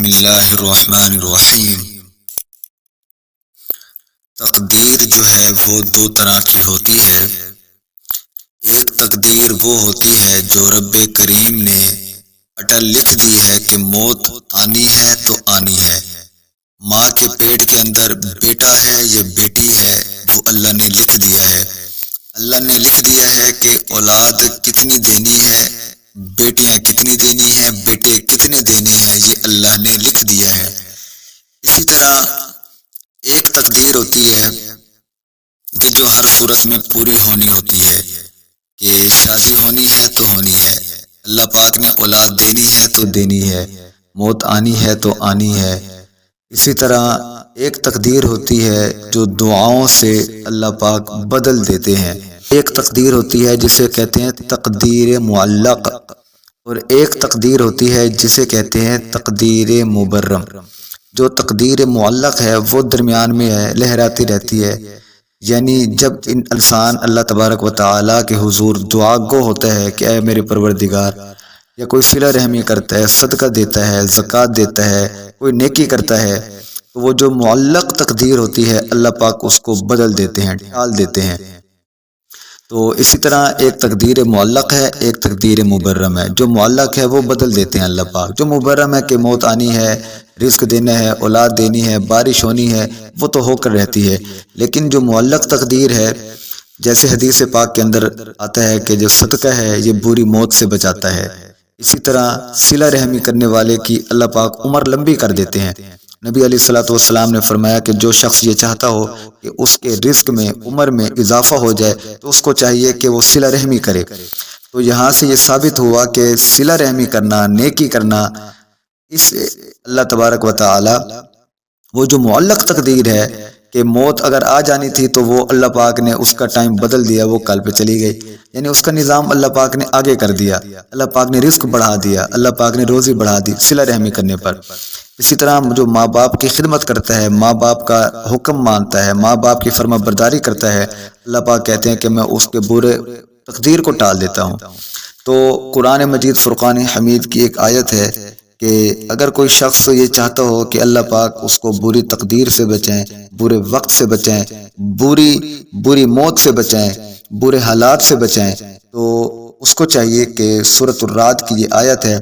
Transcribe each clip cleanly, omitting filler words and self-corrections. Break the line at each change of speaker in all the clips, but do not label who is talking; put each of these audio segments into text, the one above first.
بسم اللہ الرحمن الرحیم۔ تقدیر جو ہے وہ دو طرح کی ہوتی ہے۔ ایک تقدیر وہ ہوتی ہے جو رب کریم نے اٹل لکھ دی ہے کہ موت آنی ہے تو آنی ہے۔ ماں کے پیٹ کے اندر بیٹا ہے یا بیٹی ہے وہ اللہ نے لکھ دیا ہے۔ اللہ نے لکھ دیا ہے کہ اولاد کتنی دینی ہے، بیٹیاں کتنی دینی ہیں، بیٹے کتنے دینے ہیں، یہ اللہ نے لکھ دیا ہے۔ اسی طرح ایک تقدیر ہوتی ہے کہ جو ہر صورت میں پوری ہونی ہوتی ہے کہ شادی ہونی ہے تو ہونی ہے، اللہ پاک نے اولاد دینی ہے تو دینی ہے، موت آنی ہے تو آنی ہے۔ اسی طرح ایک تقدیر ہوتی ہے جو دعاؤں سے اللہ پاک بدل دیتے ہیں۔ ایک تقدیر ہوتی ہے جسے کہتے ہیں تقدیر معلق، اور ایک تقدیر ہوتی ہے جسے کہتے ہیں تقدیر مبرم۔ جو تقدیر معلق ہے وہ درمیان میں ہے، لہراتی رہتی ہے، یعنی جب انسان اللہ تبارک و تعالیٰ کے حضور دعا گو ہوتا ہے کہ اے میرے پروردگار، یا کوئی صلہ رحمی کرتا ہے، صدقہ دیتا ہے، زکوٰۃ دیتا ہے، کوئی نیکی کرتا ہے، تو وہ جو معلق تقدیر ہوتی ہے اللہ پاک اس کو بدل دیتے ہیں، ٹال دیتے ہیں۔ تو اسی طرح ایک تقدیر معلق ہے، ایک تقدیر مبرم ہے۔ جو معلق ہے وہ بدل دیتے ہیں اللہ پاک، جو مبرم ہے کہ موت آنی ہے، رزق دینا ہے، اولاد دینی ہے، بارش ہونی ہے، وہ تو ہو کر رہتی ہے۔ لیکن جو معلق تقدیر ہے، جیسے حدیث پاک کے اندر آتا ہے کہ جو صدقہ ہے یہ بری موت سے بچاتا ہے۔ اسی طرح صلہ رحمی کرنے والے کی اللہ پاک عمر لمبی کر دیتے ہیں۔ نبی علیہ الصلوۃ والسلام نے فرمایا کہ جو شخص یہ چاہتا ہو کہ اس کے رزق میں، عمر میں اضافہ ہو جائے تو اس کو چاہیے کہ وہ صلہ رحمی کرے۔ تو یہاں سے یہ ثابت ہوا کہ صلہ رحمی کرنا، نیکی کرنا، اس اللہ تبارک و تعالی وہ جو معلق تقدیر ہے کہ موت اگر آ جانی تھی تو وہ اللہ پاک نے اس کا ٹائم بدل دیا، وہ کل پہ چلی گئی، یعنی اس کا نظام اللہ پاک نے آگے کر دیا، اللہ پاک نے رزق بڑھا دیا، اللہ پاک نے روزی بڑھا دی صلہ رحمی کرنے پر۔ اسی طرح جو ماں باپ کی خدمت کرتا ہے، ماں باپ کا حکم مانتا ہے، ماں باپ کی فرما برداری کرتا ہے، اللہ پاک کہتے ہیں کہ میں اس کے برے تقدیر کو ٹال دیتا ہوں۔ تو قرآن مجید فرقان حمید کی ایک آیت ہے کہ اگر کوئی شخص یہ چاہتا ہو کہ اللہ پاک اس کو بری تقدیر سے بچائیں، برے وقت سے بچائیں، بری موت سے بچائیں، برے حالات سے بچائیں، تو اس کو چاہیے کہ سورۃ الرعد کی یہ آیت ہے،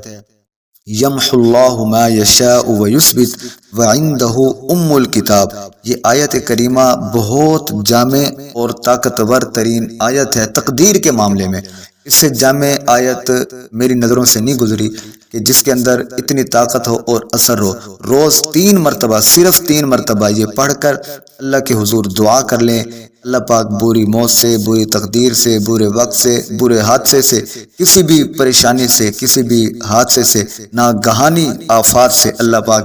یمحو اللہ ما یشاء ویثبت وعنده ام الکتاب۔ یہ آیت کریمہ بہت جامع اور طاقتور ترین آیت ہے تقدیر کے معاملے میں۔ اس سے جامع آیت میری نظروں سے نہیں گزری کہ جس کے اندر اتنی طاقت ہو اور اثر ہو۔ روز 3 مرتبہ، صرف 3 مرتبہ یہ پڑھ کر اللہ کے حضور دعا کر لیں، اللہ پاک بری موت سے، بری تقدیر سے، برے وقت سے، برے حادثے سے، کسی بھی پریشانی سے، کسی بھی حادثے سے، ناگہانی آفات سے اللہ پاک